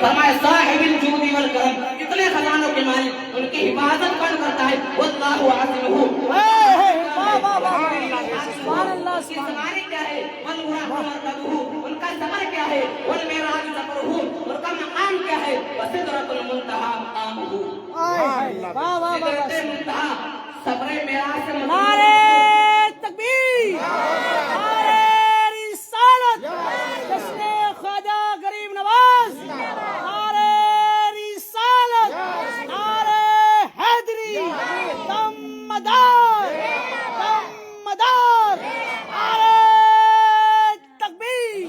فرمایا صاحب الجود والکرم، اتنے خزانوں کے مالک، ان کی حفاظت کون کرتا ہے؟ واللہ عاصمہ۔ سبحان اللہ کی سواری کیا ہے؟ والبراق مرکبہ، ان کا سفر کیا ہے؟ والمعراج سفرہ، ان کا مقام کیا ہے؟ وسدرۃ المنتہی مقامہ۔ سدرۃ المنتہی سفر معراج سے نعرے تکبیر، نعرے رسالت، جشن خواجہ غریب نواز، نعرے رسالت، نعرے حیدری، دم مدار، دم مدار، نعرے تکبیر،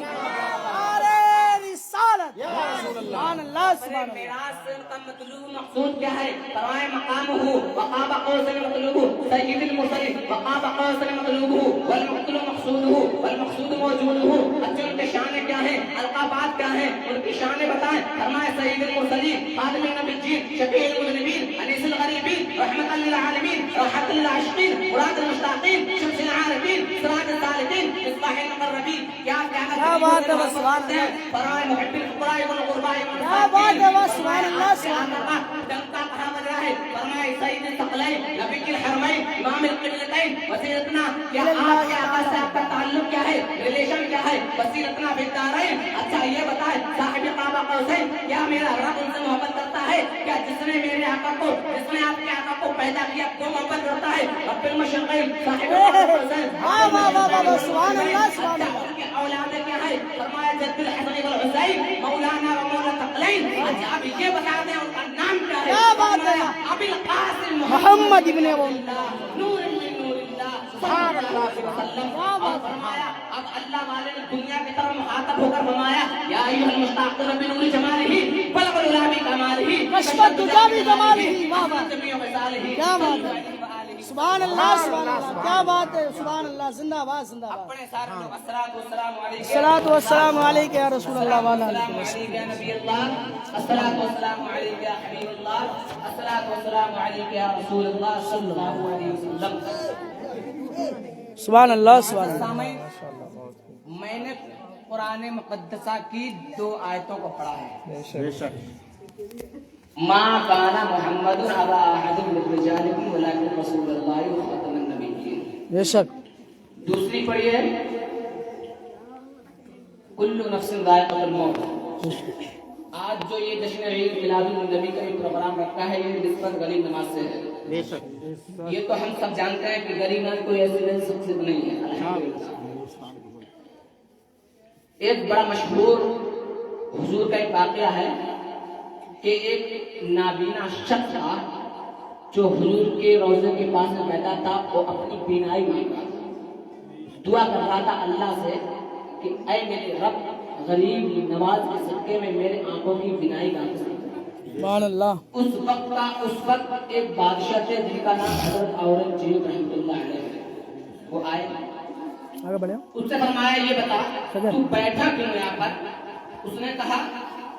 نعرے رسالت۔ سبحان اللہ، سبحان اللہ۔ معراج سے ان کا مطلوب مقصود کیا ہے؟ فرمائے مقامہ وقاب قوسین مطلوبہ، سید المرسلین وقاب قوسین مطلوبہ، والمقتول مقصودہ، والمقصود موجودہ۔ اچھا ان کے شان کیا ہیں؟ القابات کیا ہیں؟ ان کی شان بتائیں۔ فرمائے سید المرسلین، خاتم النبیین، شفیع المذنبین، انیس الغریبین، رحمۃ للعالمین، راحۃ للعاشقین، مراد المشتاقین، شمس العارفین، سراج السالکین، مصباح المقربین۔ کیا بات ہے، سبحان اللہ۔ فرمائے محب الفقراء والغرباء کیا بات ہے، سبحان اللہ، سبحان اللہ۔ جنتا کہاں بج رہا ہے؟ فرمائے سید الثقلین، نبی الحرمین، امام القبلتین، وسیلتنا۔ کیا آپ کے آقا سے آپ کا تعلق کیا ہے؟ ریلیشن کیا ہے؟ وسیلتنا فی الدارین۔ اچھا یہ بتائے صاحب قاب قوسین، کیا میرا رب ان سے محبت کرتا ہے؟ کیا جس نے میرے آقا کو، جس نے آپ کے آقا کو پیدا کیا کو محبت کرتا ہے؟ رب المشرقین، صاحب قاب قوسین۔ سبحان اللہ، سبحان اللہ۔ ان کے اولاد کیا ہے؟ فرمایا جد الحسن والحسین، مولانا و مولا ثقلین۔ اچھا اب یہ بتا دیں ان کا نام کیا ہے؟ کیا بات ہے؟ ابی القاسم محمد ابن نور من نور اللہ سبحان اللہ وسلم۔ اور فرمایا اب اللہ والے نے دنیا کی طرف مخاطب ہو کر فرمایا یا ایھا المشتاقون بنور جمالہ بلغ العلا بکمالہ کشفت دجا بکمالہ۔ واہ واہ، جمیع مثالہ۔ کیا بات ہے، سبحان اللہ، سبحان اللہ۔ کیا بات ہے، سبحان اللہ، زندہ باد، زندہ باد۔ اپنے سارے لوگ الصلاۃ والسلام علیک، الصلاۃ والسلام علیک یا رسول اللہ وعلی آلہ السلام علیک یا نبی اللہ، الصلاۃ والسلام علیک یا حبیب اللہ، الصلاۃ والسلام علیک یا رسول اللہ صلی اللہ علیہ وسلم۔ سبحان اللہ، سبحان اللہ۔ سامعین، میں نے قرآن مقدسہ کی 2 آیتوں کو پڑھا ہے۔ ما کان محمد ابا احد من رجالکم ولکن رسول اللہ وخاتم النبیین۔ بے شک۔ دوسری پڑھی ہے کل نفس ذائقۃ الموت۔ آج جو یہ جشن عید میلاد النبی کا یہ پروگرام رکھا ہے یہ نسبت غریب نواز سے ہے۔ یہ تو ہم سب جانتے ہیں کہ غریب نواز کوئی ایسی شخصیت نہیں ہے الحمدللہ۔ ایک بڑا مشہور حضور کا ایک واقعہ ہے کہ ایک نابینا شخص تھا جو حضور کے روضے کے پاس میں بیٹھا تھا، وہ اپنی بینائی مانگا، دعا کر رہا تھا اللہ سے کہ اے میرے رب غریب نواز کے صدقے میں میرے آنکھوں کی بینائی کا نصیب۔ سبحان اللہ۔ اس وقت ایک بادشاہ تھے جن کا نام حضرت اورنگزیب رحمۃ اللہ علیہ ہے۔ وہ آئے، آگے بڑھے۔ اس سے فرمایا یہ بتا تو بیٹھا کیوں یہاں پر؟ اس نے کہا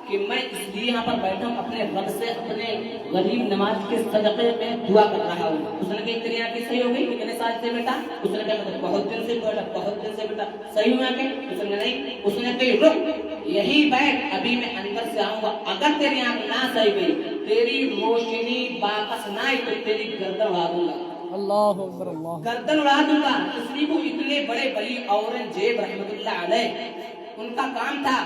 کہ میں اس لیے یہاں پر بیٹھا ہوں اپنے رب سے اپنے غریب نواز کے صدقے میں دعا کر رہا ہوں۔ اس نے کہا اتنی آنکھیں صحیح ہو گئی کتنے سال سے بیٹا؟ اس نے کہا میں بہت دن سے بیٹا، بہت دن سے بیٹا، صحیح ہوں آنکھیں؟ اس نے نہیں۔ اس نے کہا رک یہی بیٹھ، ابھی میں اندر سے آؤں گا، اگر تیری آنکھ نہ صحیح گئی، تیری روشنی واپس نہ آئی تو تیری گردن اڑا دوں گا، اللہ اکبر، اللہ۔ گردن اڑا دوں گا۔ اس لیے وہ اتنے بڑے ولی اورنگزیب رحمۃ اللہ علیہ، ان کا کام تھا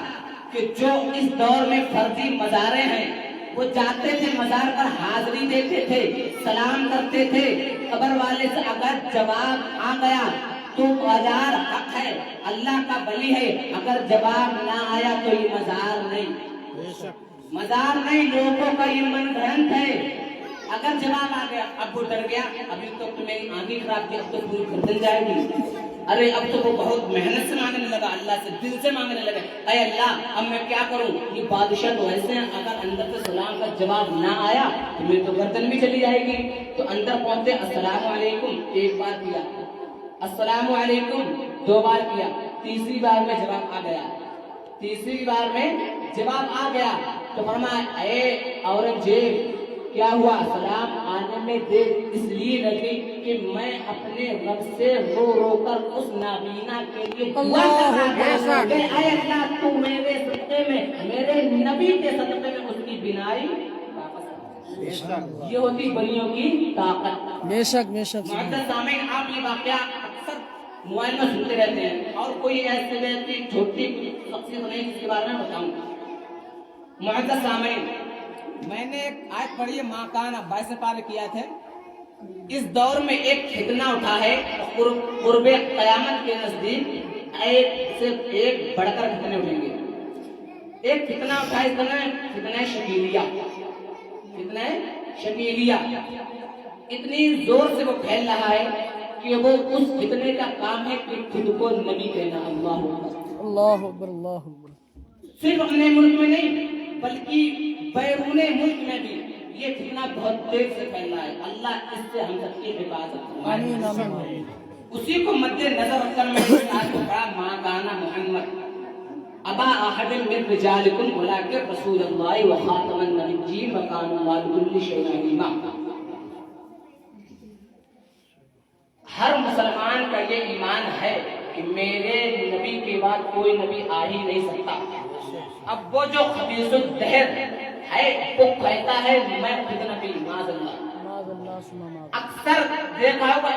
کہ جو اس دور میں فرضی مزاریں ہیں وہ جاتے تھے مزار پر حاضری دیتے تھے، سلام کرتے تھے، قبر والے سے اگر جواب آ گیا تو مزار حق ہے، اللہ کا ولی ہے، اگر جواب نہ آیا تو یہ مزار نہیں، مزار نہیں، لوگوں کا یہ من گھڑنت ہے۔ اگر جواب آ گیا اب وہ ڈر گیا، ابھی تو میری آنکھیں خراب کی، اب تو پوری گردن جائے گی، ارے اب تو وہ بہت محنت سے مانگنے لگا، اللہ سے دل سے مانگنے لگا، اے اللہ اب میں کیا کروں؟ یہ بادشاہ تو ایسے ہیں اگر اندر سے سلام کا جواب نہ آیا تو میری تو گردن بھی چلی جائے گی۔ تو اندر پہنچے، السلام علیکم ایک بار کیا، السلام علیکم 2 بار کیا، تیسری بار میں جواب آ گیا، تیسری بار میں جواب آ گیا تو فرمایا اے اورنگزیب کیا ہوا؟ سلام آنے میں دیر اس لیے لگی کہ میں اپنے رب سے رو رو کر اس نابینا کے لیے دعا کر رہا تھا کہ اے اللہ تو میرے صدقے صدقے میں میرے نبی کے صدقے میں اس کی بینائی واپس آ جائے۔ یہ ہوتی بلیوں کی طاقت۔ بے شک بے شک معزز سامعین، آپ یہ واقعہ اکثر موبائل میں سنتے رہتے ہیں اور کوئی ایسے ویسے چھوٹی شخصیت نہیں جس کے بارے میں بتاؤں۔ معزز سامعین، میں نے ایک آیت پڑھی ہے، ماں کان عباس سے پارے کیا تھے۔ اس دور میں ایک فتنہ اٹھا ہے، قرب قیامت کے نزدیک ایک سے ایک بڑھ کر فتنے اٹھیں گے۔ ایک فتنہ اٹھا ہے، فتنہ شکیلیہ۔ فتنہ شکیلیہ اتنی زور سے وہ پھیل رہا ہے کہ وہ اس فتنے کا کام ہے کہ خود کو نبی کہنا۔ اللہ اکبر، اللہ اکبر، اللہ اکبر۔ صرف اپنے ملک میں نہیں بلکہ بیرون ملک میں بھی یہ فتنہ بہت تیز سے پھیل رہا ہے۔ اللہ اس سے ہم سب کی حفاظت فرمائے۔ آمین آمین۔ اسی کو مد نظر رکھ کر میں نے آج کو پڑھا، ماں کانا محمد ابا احد من رجالکم ولکن رسول اللہ وخاتم النبیین وکان اللہ بکل شیء علیما۔ ہر مسلمان کا یہ ایمان ہے کہ میرے نبی کے بعد کوئی نبی آ ہی نہیں سکتا۔ اب وہ جو خبیث الدہر ہے وہ کہتا ہے میں خود نبی، معاذ اللہ۔ اکثر دیکھا ہوگا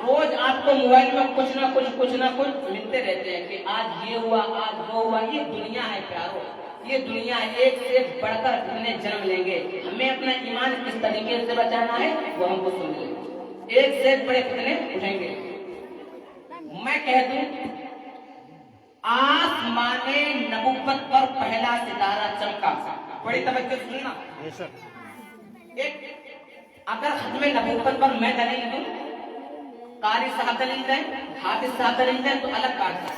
روز آپ کو موبائل میں کچھ نہ کچھ ملتے رہتے ہیں کہ آج یہ ہوا، آج وہ ہوا۔ یہ دنیا ہے پیارو، یہ دنیا ایک سے ایک بڑھ کر فتنے جنم لیں گے۔ ہمیں اپنا ایمان کس طریقے سے بچانا ہے وہ ہم کو سمجھ لیں۔ ایک سے ایک بڑے فتنے اٹھیں گے۔ میں کہہ دوں، آسمان نبوت پر پہلا ستارہ چمکا۔ بڑی توجہ سننا۔ ایک اگر ختم نبوت پر میں دلیل دوں، قاری صاحب دلیل دیں، حافظ صاحب دلیل دیں تو الگ بات ہے۔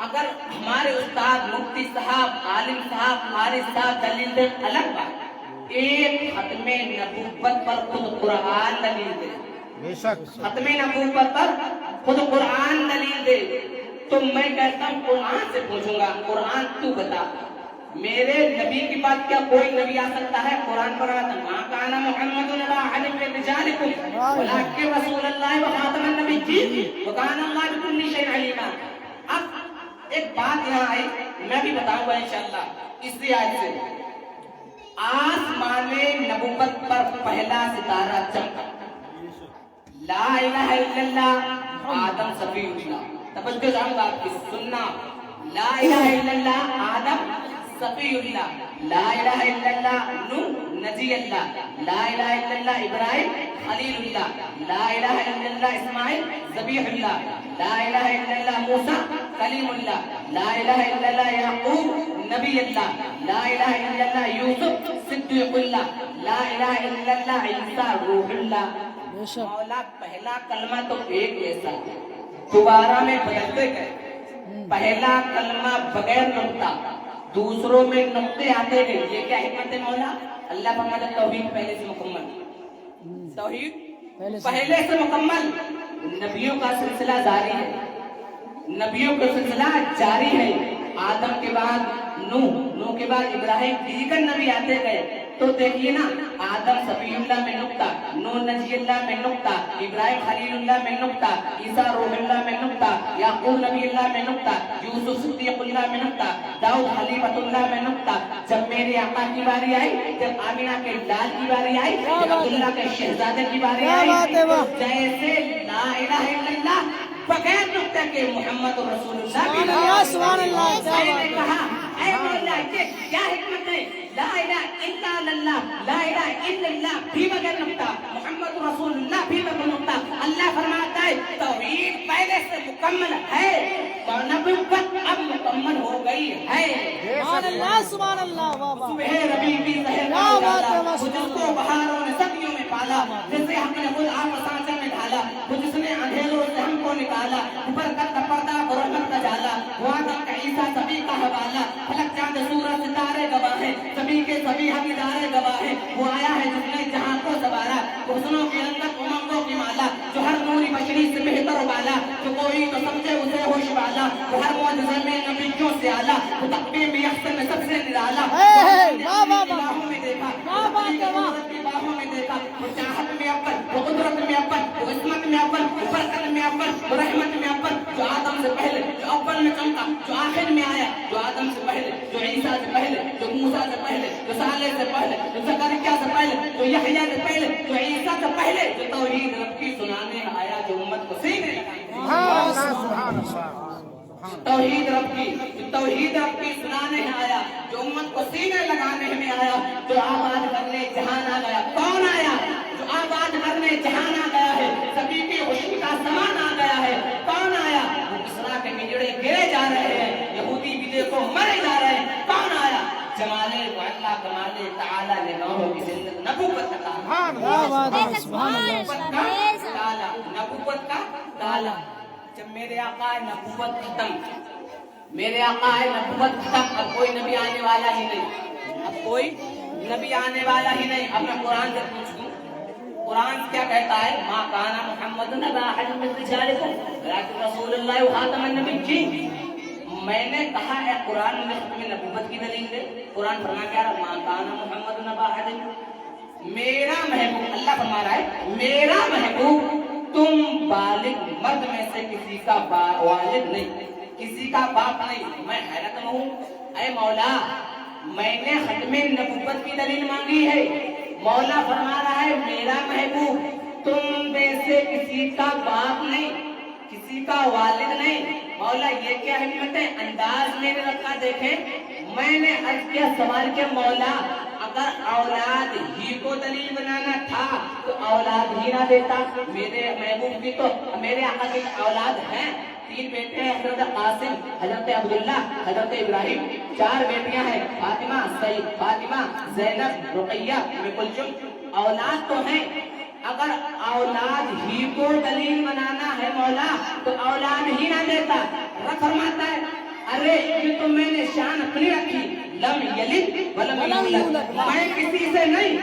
اگر ہمارے استاد مفتی صاحب، عالم صاحب، قاری صاحب دلیل دیں الگ بات۔ ایک ختم نبوت پر خود قرآن دلیل دے، ختم نبوت پر خود قرآن دلیل دے تو میں کہتا ہوں قرآن سے پوچھوں گا، قرآن تو بتا میرے نبی کی بات کیا کوئی نبی آ سکتا ہے؟ قرآن پر آتا ہے ماں کانا محمد ابا احد من رجالکم ولکن رسول اللہ وخاتم النبیین وکان اللہ بکل شیء علیما۔ اب ایک بات یہاں آئی، میں بھی بتاؤں گا انشاءاللہ اسی آیت سے۔ آسمان نبوت پر پہلا ستارہ چمکا، لا الہ الا اللہ آدم صفی اللہ۔ توجہ چاہوں گا آپ کی سننا، لا الہ الا اللہ آدم صفی اللہ، لا الہ الا اللہ نوح نجی اللہ، لا الہ الا اللہ ابراہیم خلیل اللہ، لا الہ الا اللہ اسماعیل ذبیح اللہ، لا الہ الا اللہ موسیٰ کلیم اللہ، لا الہ الا اللہ یعقوب نبی اللہ، لا الہ الا اللہ یوسف صدیق اللہ، لا الہ الا اللہ عیسیٰ روح اللہ۔ مولا پہلا کلمہ تو ایک ایسا دوبارہ میں بدلتے گئے، پہلا کلمہ بغیر نقطہ، دوسروں میں نقطے آتے گئے۔ یہ کیا حکمت ہے مولا؟ اللہ فرماتا ہے توحید پہلے سے مکمل، توحید پہلے سے مکمل۔ نبیوں کا سلسلہ جاری ہے، نبیوں کا سلسلہ جاری ہے۔ آدم کے بعد نوح، نوح کے بعد ابراہیم، دیگر نبی آتے گئے تو دیکھیے نا، آدم صفی اللہ میں نقطہ، نوح نجی اللہ میں نقطہ، ابراہیم خلیل اللہ میں نقطہ، عیسیٰ روح اللہ میں نقطہ، یعقوب نبی اللہ میں نقطہ، یوسف صدیق اللہ میں نقطہ، داؤد خلیفۃ اللہ میں نقطہ۔ جب میرے آقا کی باری آئی، جب آمینہ کے لال کی باری آئی، جب عبداللہ کے شہزادے کی باری آئی، جیسے لا الہ الا اللہ بغیر نقطہ کے محمد رسول اللہ سبحان اللہ، میں نے کہا اے مولا یہ کیا حکمت ہے؟ لا الہ الا اللہ، لا الہ الا اللہ بھی بغیر نقطہ، محمد رسول اللہ بھی بغیر نقطہ۔ اللہ فرماتا ہے توحید پہلے سے مکمل ہے اور نبوت اب مکمل ہو گئی ہے۔ سبحان اللہ، سبحان اللہ، واہ واہ۔ صبح ربیع کی زہر کا اجالا، وہ جس کو بہاروں نے صدیوں میں پالا، جسے ہم نے خود آپ سانچے میں ڈھالا، وہ جس نے اندھیروں سے ہم کو نکالا، برکت کا پردہ اور رحمت کا جالا، وہ آدم کا عیسیٰ سبھی کا حوالہ، فلک چاند سورج ستارے گواہ ہیں، سبھی کے سبھی ہم ادارے گواہ ہیں۔ وہ آیا ہے جس نے جہاں کو سوارا، حسنوں کی رنگت امنگوں کی مالا، جو ہر نوری بشری سے بہتر والا، جو کوئی تو سمجھے اسے ہوش والا، وہ ہر معجزے میں نبیوں سے اعلیٰ، وہ تقویم میں یکسر میں سب سے نرالا۔ باہوں میں دیکھا، باہوں میں دیکھا، وہ چاہت میں اول، وہ قدرت میں اول، وہ عصمت میں اول، وہ برکت میں اول، وہ رحمت میں اول، جو آدم سے پہلے، جو اول میں چمکا، جو آخر میں آیا، جو آدم سے پہلے، جو عیسیٰ موسیٰ سے پہلے، جو صالح سے پہلے، جو زکریا سے پہلے، جو یحییٰ سے پہلے، جو عیسیٰ سے پہلے، جو توحید رب کی سنانے آیا، جو امت کو سینے لگانے، توحید رب کی سنانے آیا، جو امت کو سینے لگانے میں آیا، جو آباد کرنے جہان آ گیا. کون آیا؟ جو آباد کرنے جہان آ گیا ہے، سبھی کی خوشی کا سامان آ گیا ہے. کون آیا؟ اسرا کے بجڑے گرے جا رہے ہیں، یہودی بھی دیکھو مرے جا رہے ہیں. کون آیا؟ جمالے وعلا کمالے تعالی نے نوحوں کی زندگی نبوت کا تالا، نبوت کا تالا. جب میرے آقا نبوت ختم، میرے آقا نبوت ختم، اب کوئی نبی آنے والا ہی نہیں، اب کوئی نبی آنے والا ہی نہیں. اب میں قرآن سے پوچھ دوں، قرآن کیا کہتا ہے؟ ما کان محمد نبا احد من رجالکم ولکن رسول اللہ وخاتم النبیین. میں نے کہا ہے قرآن میں تمہیں نبوت کی دلیل دے. قرآن فرما کیا رہا؟ ما کان محمد نبا احد، میرا محبوب، اللہ فرما رہا ہے میرا محبوب تم بالغ مرد میں سے کسی کا والد نہیں، کسی کا باپ نہیں. میں حیرت میں ہوں، اے مولا میں نے ختم نبوت کی دلیل مانگی ہے، مولا فرما رہا ہے میرا محبوب تم میں سے کسی کا باپ نہیں، کسی کا والد نہیں. مولا یہ کیا حکمت ہے؟ انداز میں نے رکھا. دیکھیں میں نے عرض کیا سوال کے مولا اگر اولاد ہی کو دلیل بنانا تھا تو اولاد ہی نہ دیتا. میرے محبوب کی تو میرے آقا کی اولاد ہیں، 3 بیٹے ہیں، حضرت قاسم، حضرت عبداللہ، حضرت ابراہیم. 4 بیٹیاں ہیں، فاطمہ، سعید، فاطمہ، زینب، رقیہ، ام کلثوم. اولاد تو ہیں، اگر اولاد ہی کو دلیل بنانا ہے مولا تو اولاد ہی نہ دیتا. رب فرماتا ہے ارے یہ تو میں نے شان اپنی رکھی، لم یلد ولم یولد، میں کسی سے نہیں،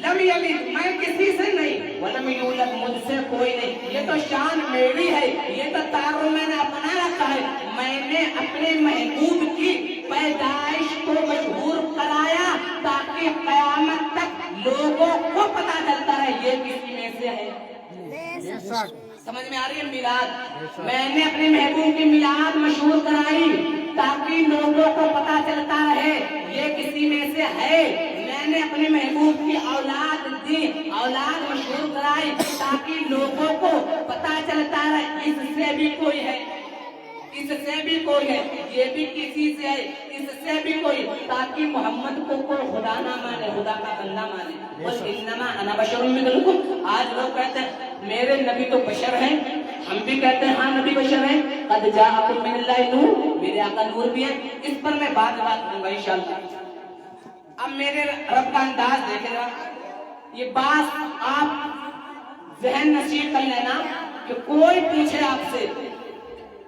لم یلد میں کسی سے نہیں، ولم یولد مجھ سے کوئی نہیں. یہ تو شان میری ہے، یہ تو تعارف میں نے اپنا رکھا ہے. میں نے اپنے محبوب کی پیدائش کو مشہور کرایا تاکہ قیامت تک لوگوں کو پتا چلتا ہے یہ کسی میں سے ہے. سمجھ میں آ رہی ہے؟ میلاد میں نے اپنے محبوب کی میلاد مشہور کرائی تاکہ لوگوں کو پتا چلتا رہے یہ کسی میں سے ہے. میں نے اپنے محبوب کی اولاد دی، اولاد مشہور کرائی تاکہ لوگوں کو پتا چلتا رہے اس سے بھی کوئی ہے، اس سے بھی کوئی ہے، یہ بھی کسی سے ہے، اس سے بھی کوئی، تاکہ محمد کو کوئی خدا نہ مانے، خدا کا بندہ مانے. بس انما انا بشر مثلکم. آج لوگ کہتے ہیں میرے نبی تو بشر ہیں، ہم بھی کہتے ہیں ہاں نبی بشر ہیں. قد جاءکم من اللہ نور، میرے آقا نور بھی ہیں. اس پر میں بات کروں گا انشاءاللہ. اب میرے رب کا انداز دیکھیں گا، یہ بات آپ ذہن نصیب کر لینا کہ کوئی پوچھے آپ سے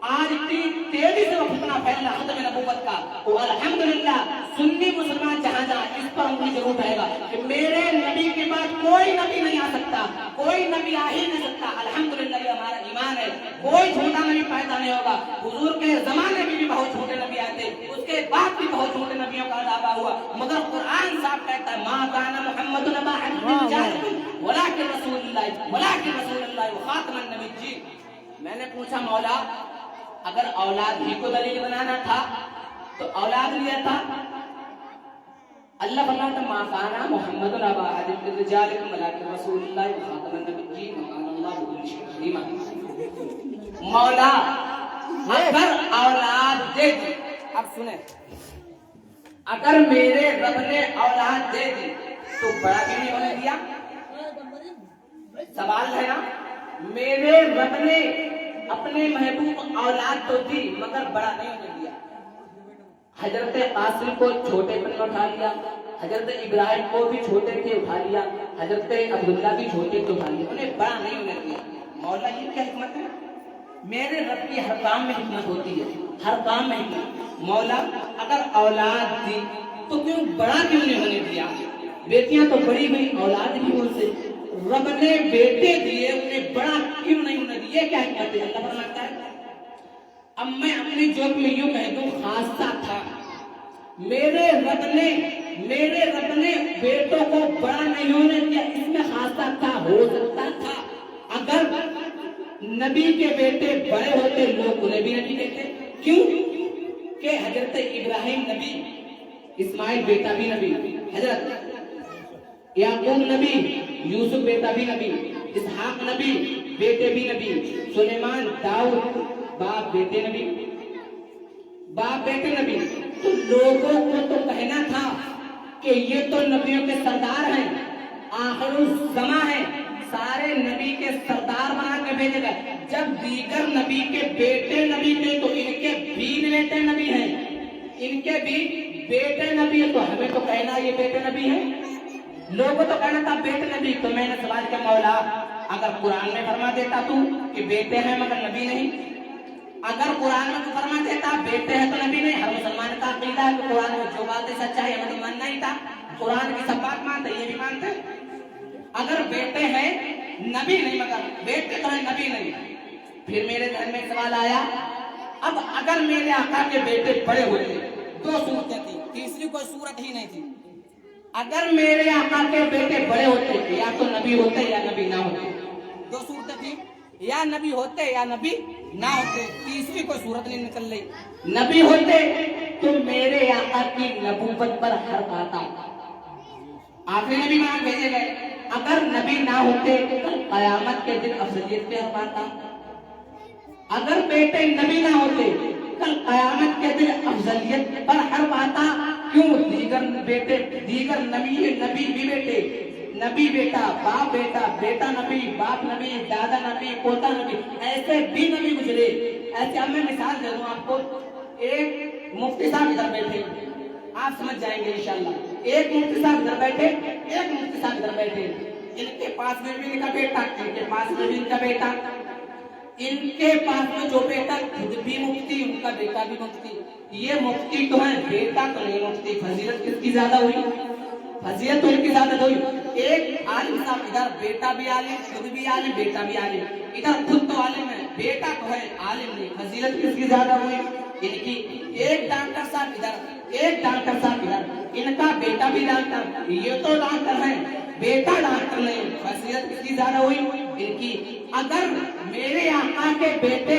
آج اتنی تیزی سے وہ فتنہ پھیل رہا ختم نبوت کا، تو الحمدللہ سنی مسلمان جہاں جہاں اس پر انگلی ضرور رہے گا کہ میرے نبی کے بعد کوئی نبی نہیں آ سکتا، کوئی نبی آ ہی نہیں سکتا. الحمدللہ یہ ہمارا ایمان ہے. کوئی جھوٹا نبی پیدا نہیں ہوگا. حضور کے زمانے میں بھی بہت جھوٹے نبی آئے تھے، اس کے بعد بھی بہت جھوٹے نبیوں کا عذاب ہوا، مگر قرآن صاحب کہتا ہے ما کان محمد نبا احد من رجالکم ولکن رسول اللہ وخاتم النبیین. میں نے پوچھا مولا اگر اولاد ہی کو دلیل بنانا تھا تو اولاد لیا تھا. اللہ فرماتا ما کان محمد نبا احد من رجالکم ولکن رسول اللہ وخاتم النبیین وکان اللہ بكل شيء عليما. مولا اگر اولاد دے دی، اب سنیں، اگر میرے رب نے اولاد دے دی تو بڑا کیوں نہیں ہونے دیا؟ سوال ہے نا. میرے رب نے اپنے محبوب اولاد تو دی مگر بڑا نہیں ہونے دیا. حضرت قاسم کو چھوٹے پن میں اٹھا لیا، حضرت ابراہیم کو بھی چھوٹے تھے اٹھا لیا، حضرت عبداللہ بھی چھوٹے تھے اٹھا لیا، انہیں بڑا نہیں ہونے دیا. مولا یہ کیا حکمت ہے؟ میرے رب کی ہر کام میں حکمت ہوتی ہے، ہر کام میں حکمت. مولا اگر اولاد دی تو کیوں بڑا کیوں نہیں ہونے دیا؟ بیٹیاں تو بڑی بڑی اولاد بھی ان سے، رب نے بیٹے دیے انہیں بڑا کیوں نہیں ہونے دیا؟ کیا حکمت ہے؟ اللہ فرماتا ہے اب میں اپنی جوب میں یوں کہہ دوں خاصہ تھا، میرے رب نے بیٹوں کو بڑا نہیں ہونے دیا، اس میں خاصہ تھا. ہو سکتا تھا اگر نبی کے بیٹے بڑے ہوتے لوگ انہیں بھی نبی کہتے. کیوں کہ حضرت ابراہیم نبی اسماعیل بیٹا بھی نبی، حضرت یعقوب نبی، یوسف بیٹا بھی نبی، اسحاق نبی، بیٹے بھی نبی، سلیمان، داؤد باپ بیٹے نبی، باپ بیٹے نبی۔ تو لوگوں کو تو کہنا تھا کہ یہ تو نبیوں کے سردار ہیں، آخر الزماں ہیں، سارے نبی کے سردار بنا کے بھیجے گئے۔ جب دیگر نبی کے بیٹے نبی تھے تو ان کے بھی بیٹے نبی ہیں، ان کے بھی بیٹے نبی ہیں، تو ہمیں تو کہنا یہ بیٹے نبی ہیں، لوگوں تو کہنا تھا بیٹے نبی۔ تو میں نے سوال کیا، مولا اگر قرآن میں فرما دیتا تو کہ بیٹے ہیں مگر نبی نہیں، اگر قرآن میں تو فرما دیتا بیٹے ہیں تو نبی نہیں، ہر مسلمان کا عقیدہ ہے کہ قرآن میں جو بات ہے سچا ہے، ہمیں تو ماننا ہی تھا، قرآن کی سب بات مانتے، یہ بھی مانتے۔ اگر بیٹے ہیں نبی نہیں مگر بیٹے تو ہیں نبی نہیں۔ پھر میرے ذہن میں سوال آیا، اب اگر میرے آقا کے بیٹے بڑے ہوتے، دو صورتیں تھی، تیسری کوئی صورت ہی نہیں تھی، اگر میرے آقا کے بیٹے بڑے ہوتے یا تو نبی ہوتے یا نبی نہ ہوتے، دو صورتیں تھی، یا نبی ہوتے یا نبی نہ ہوتے، تیسری کوئی صورت نہیں نکل رہی۔ نبی ہوتے تو میرے آقا کی نبوت پر حرف آتا، آخری نبی وہاں بھیجے گئے، اگر نبی نہ ہوتے تو قیامت کے دن افضلیت پہ حرف آتا، اگر بیٹے نبی نہ ہوتے کل قیامت کے دن افضلیت پر حرف آتا۔ کیوں؟ دیگر بیٹے، دیگر نبی، نبی بھی بیٹے، نبی بیٹا، باپ بیٹا، بیٹا نبی، باپ نبی، دادا نبی، پوتا نبی، ایسے بھی نبی گزرے۔ ایسے اب میں مثال دے دوں آپ کو، ایک مفتی صاحب ادھر بیٹھے، آپ سمجھ جائیں گے انشاءاللہ، ایک مفتی صاحب ادھر بیٹھے، ایک مفتی صاحب ادھر بیٹھے، ان کے پاس میں بھی ان کا بیٹا، ان کے پاس میں بھی ان کا بیٹا، ان کے پاس میں جو بیٹا خود بھی مفتی، ان کا بیٹا بھی مفتی، یہ مفتی تو ہے، بیٹا تو نہیں مفتی، فضیلت کس کی زیادہ ہوئی؟ فضیلت تو ان کی زیادہ ہوئی۔ ایک عالم صاحب ادھر بیٹا بھی عالم، خود بھی عالم، بیٹا بھی عالم، ادھر خود تو عالم ہے، بیٹا تو ہے عالم نہیں، فضیلت کس کی زیادہ ہوئی؟ ان کی۔ ایک ڈاکٹر صاحب ادھر، ایک ڈاکٹر صاحب ادھر، ان کا بیٹا بھی ڈاکٹر، یہ تو ڈاکٹر ہے، بیٹا ڈاکٹر نہیں، فضیلت کس کی زیادہ ہوئی؟ ان کی۔ اگر میرے آقا کے بیٹے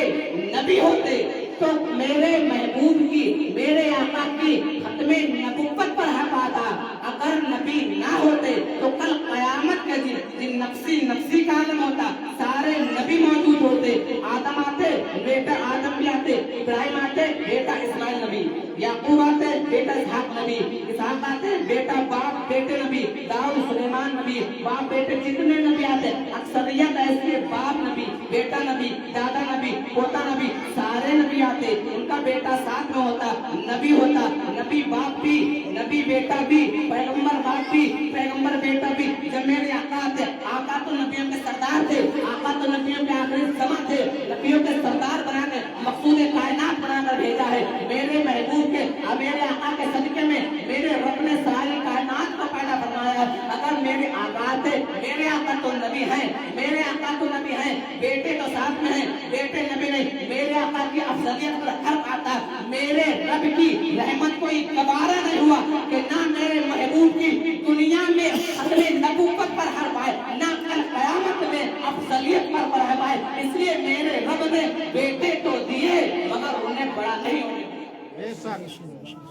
نبی ہوتے تو میرے محبوب کی، میرے آقا کی ختم نبوت پر حق آتا، اگر نبی نہ ہوتے تو کل قیامت کے دن نفسی نفسی کا عالم ہوتا، سارے نبی موجود ہوتے، آدم آتے بیٹا آدم بھی آتے، ابراہیم آتے بیٹا اسماعیل نبی، یعقوب آتے بیٹا اسحاق نبی، اسحاق آتے بیٹا باپ بیٹے نبی، داؤد سلیمان نبی، باپ بیٹے جتنے نبی آتے، اکثریت ایسے باپ نبی، بیٹا نبی، دادا نبی، پوتا نبی، سارے نبی آتے، ان کا بیٹا ساتھ میں ہوتا، نبی ہوتا، نبی باپ بھی، نبی بیٹا بھی، پیغمبر باپ بھی، پیغمبر بیٹا بھی۔ جب میرے آقا آتے، آقا تو نبیوں کے سردار تھے، آقا تو نبیوں کے آخری زمان تھے، نبیوں کے سردار بنا کر مقصود کائنات بنا کر بھیجا ہے، میرے محبوب کے، میرے آقا کے صدقے میں میرے رب نے ساری کائنات کو پیدا فرمایا۔ اگر میرے آقا تھے، میرے آقا تو نبی ہیں، میرے آقا تو نبی ہیں، بیٹے تو ساتھ میں ہیں، بیٹے نبی نہیں، میرے آقا کی افضلیت پر حرف آتا، میرے رب کی رحمت کوئی گوارا نہیں ہوا کہ نہ میرے محبوب کی دنیا میں اپنے نبوت پر حرف آئے، نہ کل قیامت میں افضلیت پر حرف آئے، اس لیے میرے رب نے بیٹے تو دیے مگر انہیں بڑا نہیں ہونے دیا،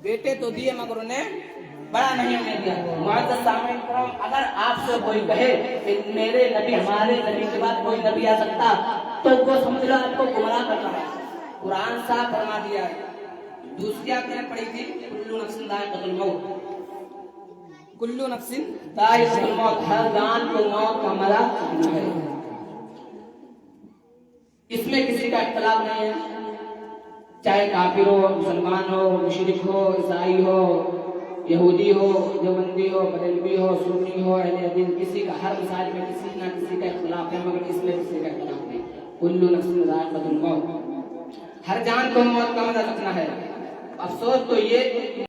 بیٹے تو دیے مگر انہیں بڑا نہیں ہونے دیا۔ معزز سامعین کرام، اگر آپ سے کوئی کہے کہ میرے نبی، ہمارے نبی کے بعد کوئی نبی آ سکتا تو وہ سمجھ لو آپ کو گمراہ کر رہا ہے۔ قرآن صاحب فرما دیا ہے۔ دوسری آپ نے پڑھی تھی، کلو نفس ذائقۃ الموت، کلو نفس ذائقۃ الموت، ہر جان کو موت کا مزہ چکھنا ہے، اس میں کسی کا اختلاف نہیں ہے، چاہے کافر ہو، مسلمان ہو، مشرک ہو، عیسائی ہو، یہودی ہو، دیوبندی ہو، بریلوی ہو، سنی ہو، اہل حدیث، کسی کا ہر مسائل میں کسی نہ کسی کا اختلاف ہے، مگر اس میں کسی کا اختلاف نہیں۔ کلو نفس ذائقۃ الموت، ہر جان کو موت کا مزہ چکھنا ہے۔ افسوس تو یہ